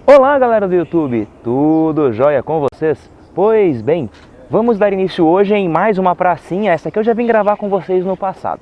Olá galera do YouTube, tudo jóia com vocês? Pois bem, vamos dar início hoje em mais uma pracinha, essa que eu já vim gravar com vocês no passado.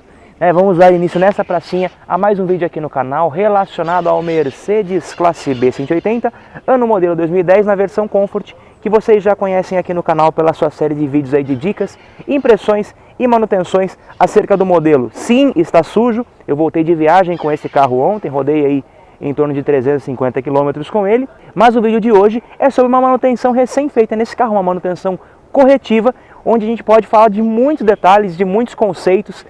Vamos dar início nessa pracinha a mais um vídeo aqui no canal relacionado ao Mercedes Classe B 180, ano modelo 2010 na versão Comfort, que vocês já conhecem aqui no canal pela sua série de vídeos aí de dicas, impressões e manutenções acerca do modelo. Sim, está sujo, eu voltei de viagem com esse carro ontem, rodei aí em torno de 350 km com ele, mas o vídeo de hoje é sobre uma manutenção recém-feita nesse carro, uma manutenção corretiva, onde a gente pode falar de muitos detalhes, de muitos conceitos,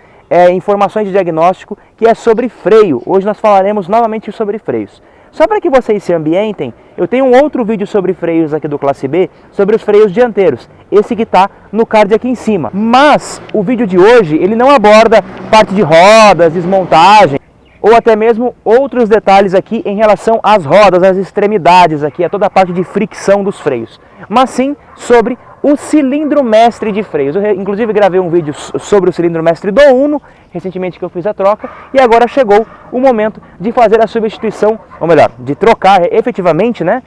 informações de diagnóstico, que é sobre freio. Hoje nós falaremos novamente sobre freios. Só para que vocês se ambientem, eu tenho um outro vídeo sobre freios aqui do Classe B, sobre os freios dianteiros, esse que está no card aqui em cima. Mas o vídeo de hoje, ele não aborda parte de rodas, desmontagem, ou até mesmo outros detalhes aqui em relação às rodas, às extremidades aqui, a toda a parte de fricção dos freios, mas sim sobre o cilindro mestre de freios. Eu inclusive gravei um vídeo sobre o cilindro mestre do Uno, recentemente que eu fiz a troca, e agora chegou o momento de fazer a substituição, ou melhor, de trocar efetivamente, né?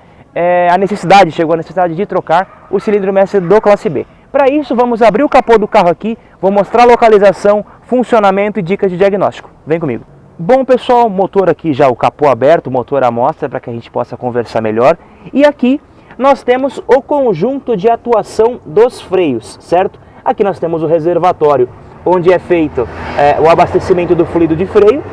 Chegou a necessidade de trocar o cilindro mestre do Classe B. Para isso, vamos abrir o capô do carro aqui, vou mostrar a localização, funcionamento e dicas de diagnóstico. Vem comigo. Bom pessoal, motor aqui já o capô aberto, motor à mostra para que a gente possa conversar melhor. E aqui nós temos o conjunto de atuação dos freios, certo? Aqui nós temos o reservatório, onde é feito o abastecimento do fluido de freio.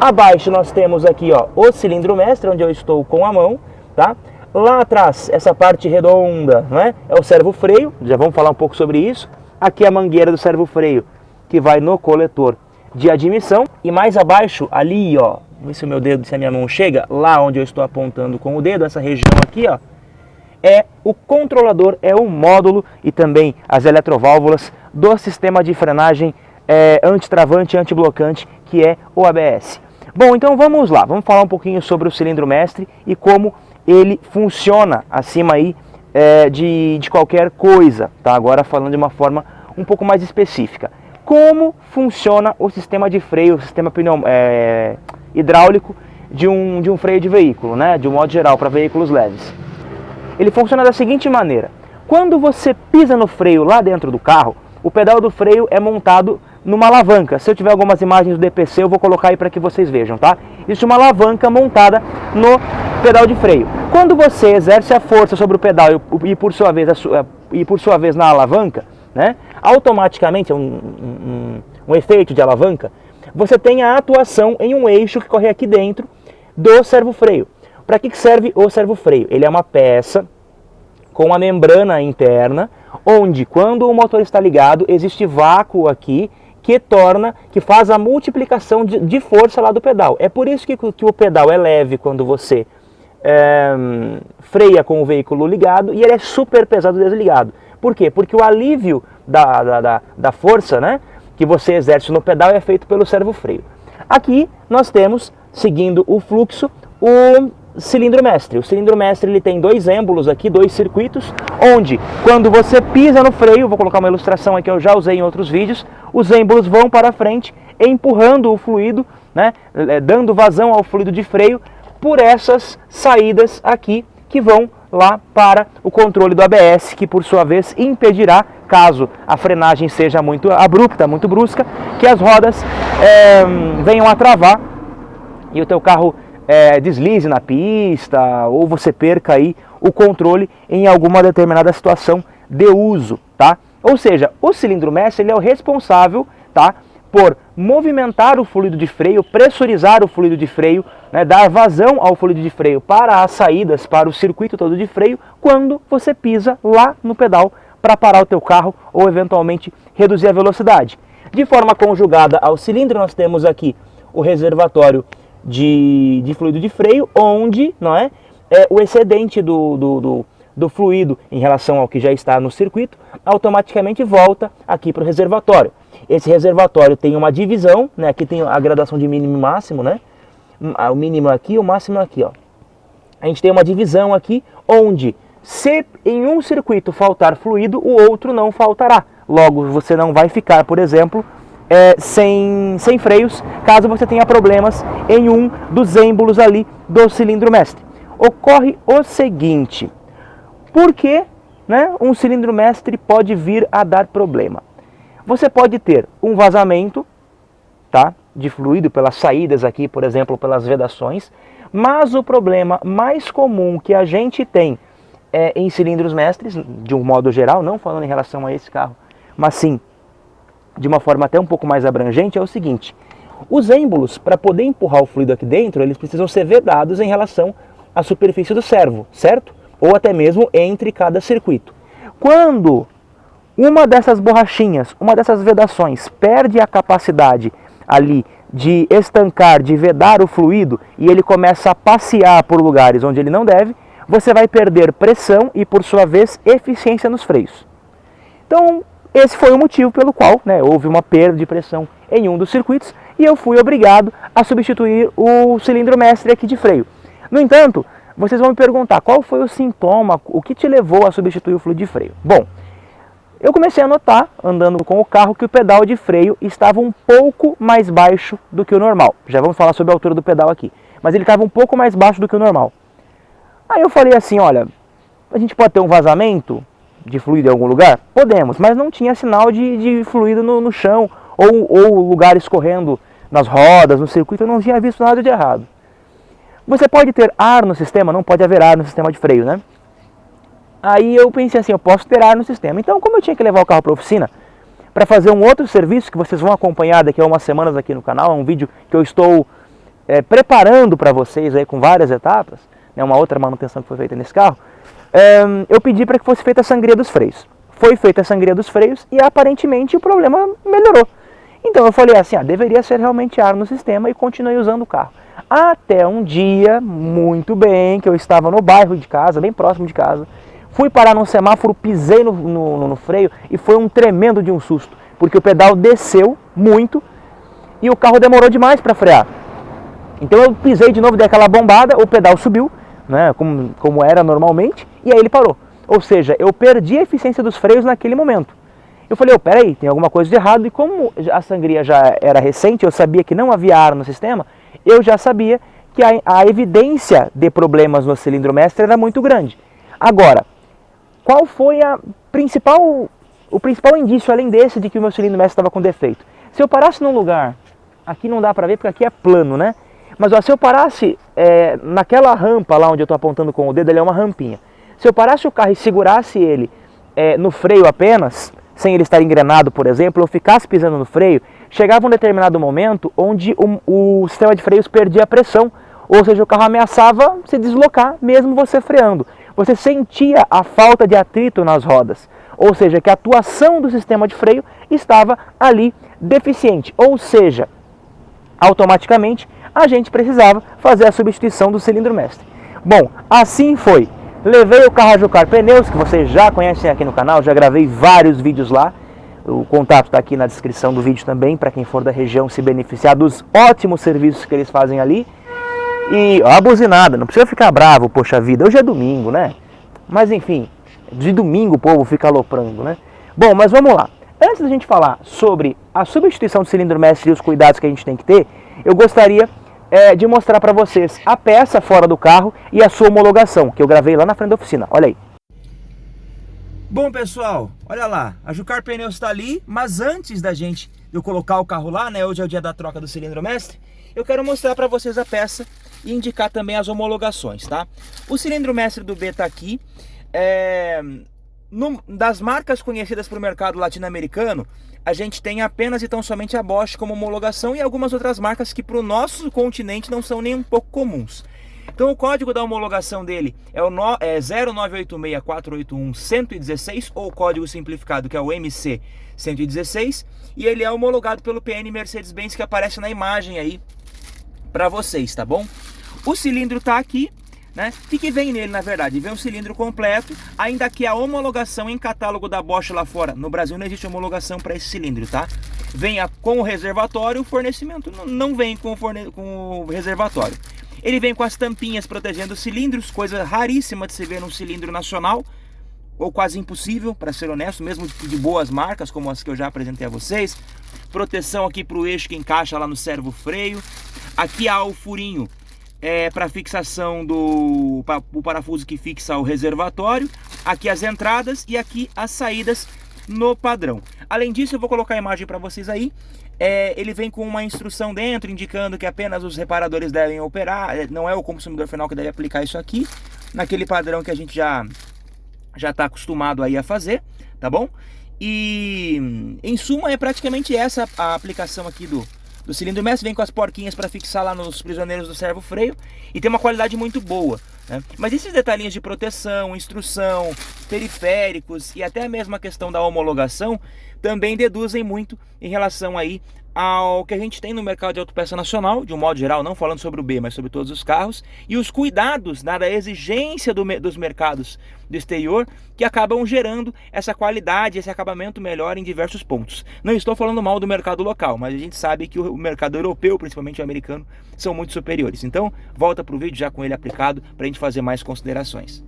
Abaixo nós temos aqui o cilindro mestre, onde eu estou com a mão, tá? Lá atrás, essa parte redonda, né, é o servo-freio, já vamos falar um pouco sobre isso. Aqui a mangueira do servo-freio, que vai no coletor de admissão, e mais abaixo, ali, vamos ver se o meu dedo, se a minha mão chega, lá onde eu estou apontando com o dedo, essa região aqui, é o controlador, é o módulo e também as eletroválvulas do sistema de frenagem antitravante e antiblocante, que é o ABS. Bom, então vamos lá, vamos falar um pouquinho sobre o cilindro mestre e como ele funciona acima aí de qualquer coisa, tá? Agora falando de uma forma um pouco mais específica. Como funciona o sistema de freio, o sistema hidráulico de um freio de veículo, né? De um modo geral, para veículos leves. Ele funciona da seguinte maneira: quando você pisa no freio lá dentro do carro, o pedal do freio é montado numa alavanca. Se eu tiver algumas imagens do DPC, eu vou colocar aí para que vocês vejam, tá? Existe uma alavanca montada no pedal de freio. Quando você exerce a força sobre o pedal e por sua vez na alavanca, né, automaticamente, um efeito de alavanca, você tem a atuação em um eixo que corre aqui dentro do servo-freio. Para que serve o servo-freio? Ele é uma peça com uma membrana interna, onde quando o motor está ligado, existe vácuo aqui que faz a multiplicação de força lá do pedal. É por isso que o pedal é leve quando você freia com o veículo ligado, e ele é super pesado desligado. Por quê? Porque o alívio da força, né, que você exerce no pedal é feito pelo servo-freio. Aqui nós temos, seguindo o fluxo, o cilindro mestre. O cilindro mestre ele tem dois êmbolos aqui, dois circuitos, onde quando você pisa no freio, vou colocar uma ilustração aqui que eu já usei em outros vídeos, os êmbolos vão para frente, empurrando o fluido, né, dando vazão ao fluido de freio por essas saídas aqui que vão lá para o controle do ABS, que por sua vez impedirá, caso a frenagem seja muito abrupta, muito brusca, que as rodas venham a travar e o teu carro deslize na pista, ou você perca aí o controle em alguma determinada situação de uso, tá? Ou seja, o cilindro mestre ele é o responsável, tá, por movimentar o fluido de freio, pressurizar o fluido de freio, né, dar vazão ao fluido de freio para as saídas, para o circuito todo de freio, quando você pisa lá no pedal para parar o teu carro ou eventualmente reduzir a velocidade. De forma conjugada ao cilindro, nós temos aqui o reservatório de fluido de freio, onde o excedente do fluido em relação ao que já está no circuito automaticamente volta aqui para o reservatório. Esse reservatório tem uma divisão, né? Aqui tem a gradação de mínimo e máximo, né? O mínimo aqui, o máximo aqui, A gente tem uma divisão aqui, onde se em um circuito faltar fluido, o outro não faltará. Logo, você não vai ficar, por exemplo, sem freios, caso você tenha problemas em um dos êmbolos ali do cilindro mestre. ocorre o seguinte: por que, né, um cilindro mestre pode vir a dar problema? Você pode ter um vazamento, tá, de fluido pelas saídas aqui, por exemplo, pelas vedações, mas o problema mais comum que a gente tem em cilindros mestres, de um modo geral, não falando em relação a esse carro, mas sim de uma forma até um pouco mais abrangente, é o seguinte: os êmbolos, para poder empurrar o fluido aqui dentro, eles precisam ser vedados em relação à superfície do servo, certo? Ou até mesmo entre cada circuito. Quando uma dessas borrachinhas, uma dessas vedações perde a capacidade ali de estancar, de vedar o fluido, e ele começa a passear por lugares onde ele não deve, você vai perder pressão e, por sua vez, eficiência nos freios. Então, esse foi o motivo pelo qual, né, houve uma perda de pressão em um dos circuitos e eu fui obrigado a substituir o cilindro mestre aqui de freio. No entanto, vocês vão me perguntar, qual foi o sintoma, o que te levou a substituir o fluido de freio? Bom, eu comecei a notar, andando com o carro, que o pedal de freio estava um pouco mais baixo do que o normal. Já vamos falar sobre a altura do pedal aqui. Mas ele estava um pouco mais baixo do que o normal. Aí eu falei assim, olha, a gente pode ter um vazamento de fluido em algum lugar? Podemos, mas não tinha sinal de fluido no chão ou lugar escorrendo nas rodas, no circuito, eu não tinha visto nada de errado. Você pode ter ar no sistema? Não pode haver ar no sistema de freio, né? Aí eu pensei assim, eu posso ter ar no sistema. Então, como eu tinha que levar o carro para a oficina para fazer um outro serviço que vocês vão acompanhar daqui a umas semanas aqui no canal, é um vídeo que eu estou preparando para vocês aí com várias etapas, né, uma outra manutenção que foi feita nesse carro, eu pedi para que fosse feita a sangria dos freios. Foi feita a sangria dos freios e aparentemente o problema melhorou. Então eu falei assim, deveria ser realmente ar no sistema e continuei usando o carro. Até um dia, muito bem, que eu estava no bairro de casa, bem próximo de casa, fui parar num semáforo, pisei no freio e foi um tremendo de um susto, porque o pedal desceu muito e o carro demorou demais para frear. Então eu pisei de novo, dei aquela bombada, o pedal subiu, né, como era normalmente, e aí ele parou. Ou seja, eu perdi a eficiência dos freios naquele momento. Eu falei, peraí, tem alguma coisa de errado, e como a sangria já era recente, eu sabia que não havia ar no sistema, eu já sabia que a evidência de problemas no cilindro mestre era muito grande. Agora, qual foi o principal indício, além desse, de que o meu cilindro mestre estava com defeito? Se eu parasse num lugar, aqui não dá para ver porque aqui é plano, né? Mas se eu parasse naquela rampa lá onde eu estou apontando com o dedo, ele é uma rampinha. Se eu parasse o carro e segurasse ele no freio apenas, sem ele estar engrenado, por exemplo, eu ficasse pisando no freio, chegava um determinado momento onde o sistema de freios perdia a pressão, ou seja, o carro ameaçava se deslocar mesmo você freando. Você sentia a falta de atrito nas rodas, ou seja, que a atuação do sistema de freio estava ali deficiente, ou seja, automaticamente a gente precisava fazer a substituição do cilindro mestre. Bom, assim foi. Levei o carro a Jucar Pneus, que vocês já conhecem aqui no canal, já gravei vários vídeos lá. O contato está aqui na descrição do vídeo também, para quem for da região se beneficiar dos ótimos serviços que eles fazem ali. E ó, a buzinada, não precisa ficar bravo, poxa vida, hoje é domingo, né? Mas enfim, de domingo o povo fica aloprando, né? Bom, mas vamos lá. Antes da gente falar sobre a substituição do cilindro mestre e os cuidados que a gente tem que ter, eu gostaria de mostrar para vocês a peça fora do carro e a sua homologação, que eu gravei lá na frente da oficina. Olha aí. Bom, pessoal, olha lá, a Jucar Pneus está ali, mas antes de eu colocar o carro lá, né, hoje é o dia da troca do cilindro mestre, eu quero mostrar para vocês a peça e indicar também as homologações, tá? O cilindro mestre do B está aqui, das marcas conhecidas para o mercado latino-americano, a gente tem apenas e tão somente a Bosch como homologação e algumas outras marcas que para o nosso continente não são nem um pouco comuns. Então o código da homologação dele é o 0986481-116, ou o código simplificado, que é o MC116, e ele é homologado pelo PN Mercedes-Benz, que aparece na imagem aí para vocês, tá bom? O cilindro tá aqui, né? O que vem nele, na verdade? Vem um cilindro completo, ainda que a homologação em catálogo da Bosch lá fora, no Brasil não existe homologação para esse cilindro, tá? Vem com o reservatório, o fornecimento não vem com o reservatório. Ele vem com as tampinhas protegendo os cilindros, coisa raríssima de se ver num cilindro nacional, ou quase impossível, para ser honesto, mesmo de boas marcas, como as que eu já apresentei a vocês. Proteção aqui para o eixo que encaixa lá no servo freio. Aqui há o furinho para fixação do o parafuso que fixa o reservatório, aqui as entradas e aqui as saídas no padrão. Além disso, eu vou colocar a imagem para vocês aí. Ele vem com uma instrução dentro indicando que apenas os reparadores devem operar, não é o consumidor final que deve aplicar isso aqui, naquele padrão que a gente já está acostumado aí a fazer, tá bom? E em suma é praticamente essa a aplicação aqui do cilindro mestre. Vem com as porquinhas para fixar lá nos prisioneiros do servo freio e tem uma qualidade muito boa, né? Mas esses detalhinhos de proteção, instrução, periféricos e até mesmo a questão da homologação também deduzem muito em relação aí ao que a gente tem no mercado de autopeça nacional, de um modo geral, não falando sobre o B, mas sobre todos os carros, e os cuidados da exigência dos mercados do exterior, que acabam gerando essa qualidade, esse acabamento melhor em diversos pontos. Não estou falando mal do mercado local, mas a gente sabe que o mercado europeu, principalmente o americano, são muito superiores. Então, volta para o vídeo já com ele aplicado, para a gente fazer mais considerações.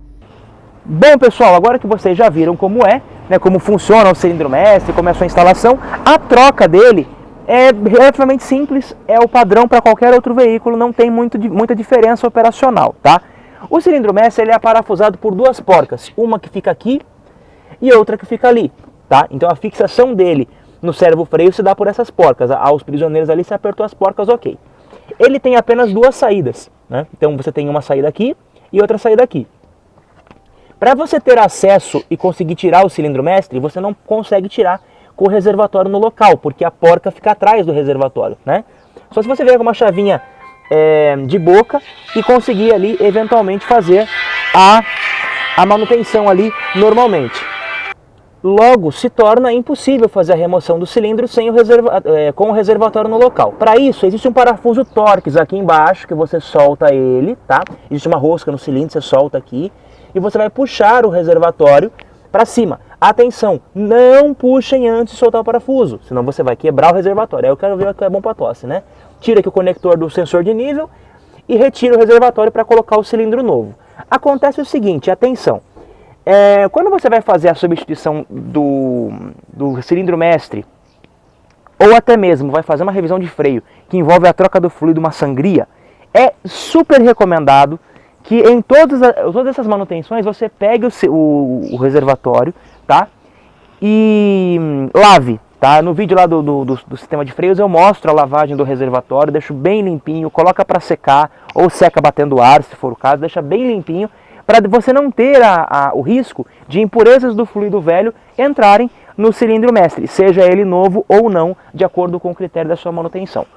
Bom, pessoal, agora que vocês já viram como é, né, como funciona o cilindro mestre, como é a sua instalação, a troca dele é relativamente simples, é o padrão para qualquer outro veículo, não tem muita diferença operacional, tá? O cilindro mestre ele é parafusado por duas porcas, uma que fica aqui e outra que fica ali, tá? Então a fixação dele no servo freio se dá por essas porcas, aos prisioneiros ali se apertou as porcas, ok. Ele tem apenas duas saídas, né? Então você tem uma saída aqui e outra saída aqui. Para você ter acesso e conseguir tirar o cilindro mestre, você não consegue tirar com o reservatório no local, porque a porca fica atrás do reservatório, né? Só se você vier com uma chavinha de boca e conseguir ali eventualmente fazer a manutenção ali normalmente. Logo, se torna impossível fazer a remoção do cilindro sem com o reservatório no local. Para isso, existe um parafuso Torx aqui embaixo, que você solta ele, tá? Existe uma rosca no cilindro, você solta aqui, e você vai puxar o reservatório para cima. Atenção, não puxem antes de soltar o parafuso, senão você vai quebrar o reservatório. Aí eu quero ver o que é bom para tosse, né? Tira aqui o conector do sensor de nível e retira o reservatório para colocar o cilindro novo. Acontece o seguinte, atenção, quando você vai fazer a substituição do cilindro mestre, ou até mesmo vai fazer uma revisão de freio que envolve a troca do fluido, uma sangria, é super recomendado que em todas essas manutenções você pegue o reservatório, tá? E lave, tá? No vídeo lá do sistema de freios eu mostro a lavagem do reservatório, deixo bem limpinho, coloca para secar ou seca batendo ar, se for o caso, deixa bem limpinho para você não ter o risco de impurezas do fluido velho entrarem no cilindro mestre, seja ele novo ou não, de acordo com o critério da sua manutenção.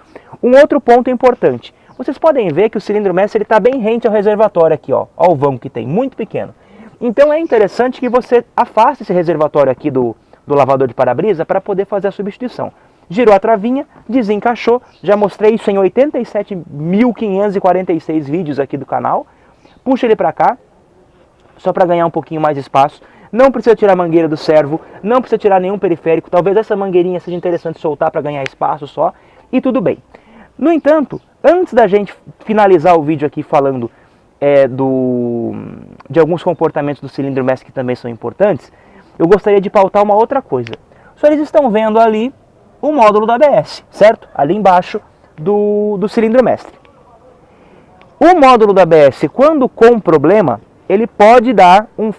Um outro ponto importante. Vocês podem ver que o cilindro mestre está bem rente ao reservatório aqui, ó. Ó o vão que tem, muito pequeno. Então é interessante que você afaste esse reservatório aqui do lavador de para-brisa para poder fazer a substituição. Girou a travinha, desencaixou, já mostrei isso em 87.546 vídeos aqui do canal. Puxa ele para cá, só para ganhar um pouquinho mais de espaço. Não precisa tirar a mangueira do servo, não precisa tirar nenhum periférico. Talvez essa mangueirinha seja interessante soltar para ganhar espaço só, e tudo bem. No entanto, antes da gente finalizar o vídeo aqui falando de alguns comportamentos do cilindro mestre que também são importantes, eu gostaria de pautar uma outra coisa. Os senhores estão vendo ali o módulo do ABS, certo? Ali embaixo do cilindro mestre. O módulo do ABS, quando com problema, ele pode dar o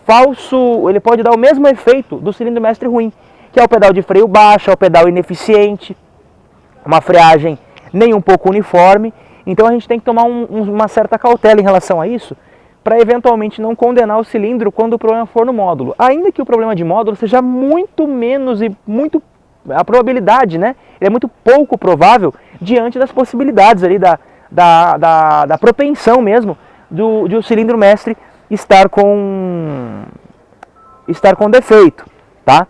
mesmo efeito do cilindro mestre ruim, que é o pedal de freio baixo, é o pedal ineficiente, uma freagem nem um pouco uniforme. Então a gente tem que tomar uma certa cautela em relação a isso, para eventualmente não condenar o cilindro quando o problema for no módulo. Ainda que o problema de módulo seja muito menos a probabilidade, né? Ele é muito pouco provável diante das possibilidades ali da propensão mesmo de o cilindro mestre estar com defeito, tá?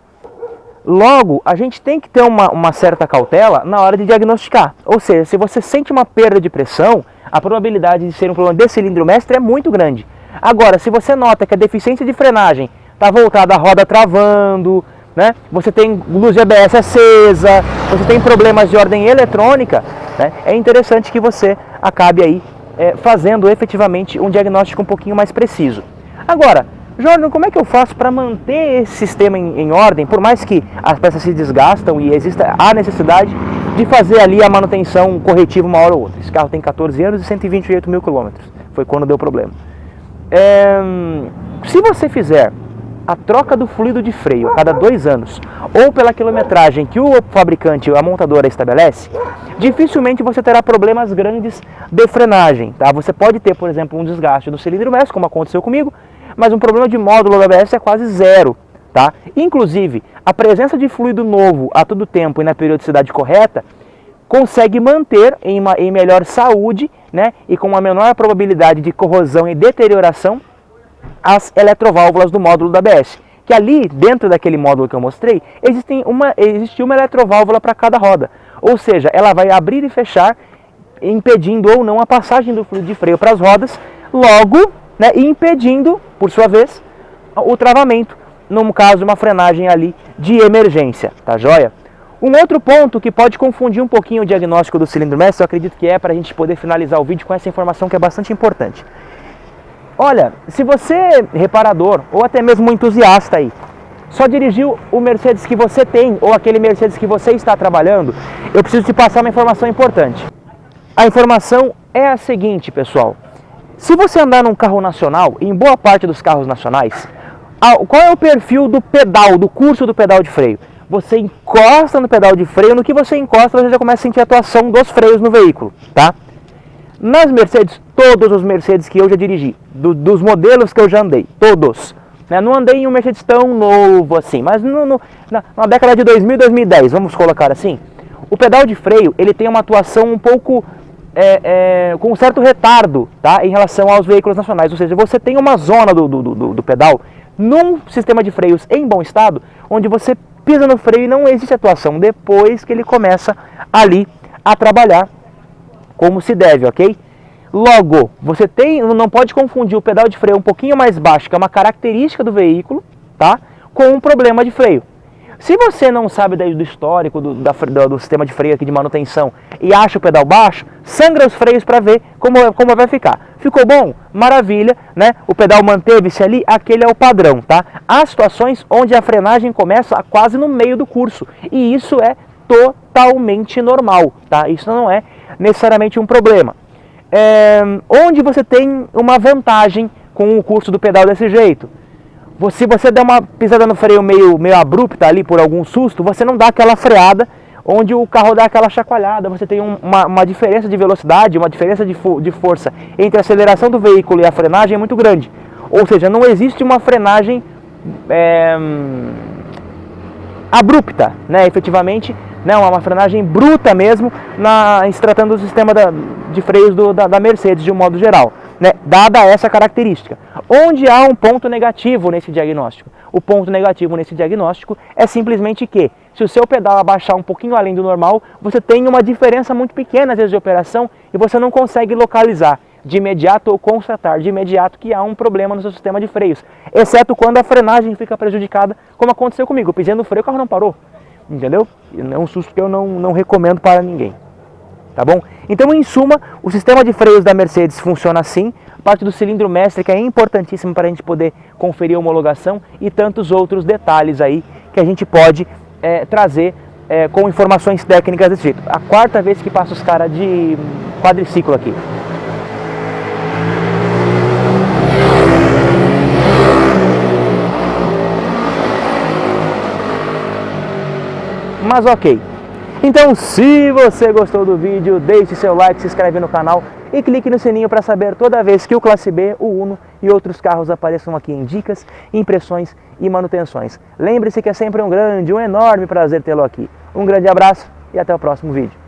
Logo, a gente tem que ter uma certa cautela na hora de diagnosticar. Ou seja, se você sente uma perda de pressão, a probabilidade de ser um problema de cilindro mestre é muito grande. Agora, se você nota que a deficiência de frenagem está voltada à roda travando, né? Você tem luz de ABS acesa, você tem problemas de ordem eletrônica, né? É interessante que você acabe aí fazendo efetivamente um diagnóstico um pouquinho mais preciso. Agora, Jordan, como é que eu faço para manter esse sistema em ordem, por mais que as peças se desgastam e exista a necessidade de fazer ali a manutenção corretiva uma hora ou outra. Esse carro tem 14 anos e 128 mil quilômetros, foi quando deu problema. Se você fizer a troca do fluido de freio a cada 2 anos, ou pela quilometragem que o fabricante ou a montadora estabelece, dificilmente você terá problemas grandes de frenagem. Tá? Você pode ter, por exemplo, um desgaste do cilindro mestre, como aconteceu comigo, mas um problema de módulo da ABS é quase zero. Tá? Inclusive, a presença de fluido novo a todo tempo e na periodicidade correta consegue manter em melhor saúde, né, e com uma menor probabilidade de corrosão e deterioração as eletroválvulas do módulo da ABS. Que ali, dentro daquele módulo que eu mostrei, existe uma eletroválvula para cada roda. Ou seja, ela vai abrir e fechar, impedindo ou não a passagem do fluido de freio para as rodas, logo, né, impedindo, por sua vez, o travamento, no caso de uma frenagem ali de emergência, tá joia? Um outro ponto que pode confundir um pouquinho o diagnóstico do cilindro mestre, eu acredito que é para a gente poder finalizar o vídeo com essa informação que é bastante importante. Olha, se você é reparador ou até mesmo um entusiasta aí, só dirigiu o Mercedes que você tem ou aquele Mercedes que você está trabalhando, eu preciso te passar uma informação importante. A informação é a seguinte, pessoal. Se você andar num carro nacional, em boa parte dos carros nacionais, qual é o perfil do pedal, do curso do pedal de freio? Você encosta no pedal de freio, no que você encosta você já começa a sentir a atuação dos freios no veículo, tá? Nas Mercedes, todos os Mercedes que eu já dirigi, dos modelos que eu já andei, todos, né? Não andei em um Mercedes tão novo assim, mas na década de 2000 e 2010, vamos colocar assim, o pedal de freio ele tem uma atuação um pouco com um certo retardo, tá? Em relação aos veículos nacionais, ou seja, você tem uma zona do pedal num sistema de freios em bom estado, onde você pisa no freio e não existe atuação depois que ele começa ali a trabalhar como se deve, ok? Logo, você não pode confundir o pedal de freio um pouquinho mais baixo, que é uma característica do veículo, tá? Com um problema de freio. Se você não sabe do histórico do sistema de freio aqui de manutenção e acha o pedal baixo, sangra os freios para ver como vai ficar. Ficou bom? Maravilha, né? O pedal manteve-se ali, aquele é o padrão, tá? Há situações onde a frenagem começa quase no meio do curso e isso é totalmente normal, tá? Isso não é necessariamente um problema. Onde você tem uma vantagem com o curso do pedal desse jeito? Se você der uma pisada no freio meio abrupta ali por algum susto, você não dá aquela freada onde o carro dá aquela chacoalhada. Você tem uma diferença de velocidade, uma diferença de força entre a aceleração do veículo e a frenagem muito grande. Ou seja, não existe uma frenagem abrupta, né? Efetivamente, não, é uma frenagem bruta mesmo, se tratando do sistema de freios da Mercedes de um modo geral, né? Dada essa característica. Onde há um ponto negativo nesse diagnóstico? O ponto negativo nesse diagnóstico é simplesmente que, se o seu pedal abaixar um pouquinho além do normal, você tem uma diferença muito pequena às vezes de operação e você não consegue localizar de imediato ou constatar de imediato que há um problema no seu sistema de freios, exceto quando a frenagem fica prejudicada, como aconteceu comigo. Eu pisei no freio e o carro não parou, entendeu? É um susto que eu não recomendo para ninguém. Tá bom? Então, em suma, o sistema de freios da Mercedes funciona assim, a parte do cilindro mestre que é importantíssimo para a gente poder conferir a homologação e tantos outros detalhes aí que a gente pode trazer com informações técnicas desse jeito. A quarta vez que passa os caras de quadriciclo aqui. Mas ok. Então, se você gostou do vídeo, deixe seu like, se inscreve no canal e clique no sininho para saber toda vez que o Classe B, o Uno e outros carros apareçam aqui em dicas, impressões e manutenções. Lembre-se que é sempre um enorme prazer tê-lo aqui. Um grande abraço e até o próximo vídeo.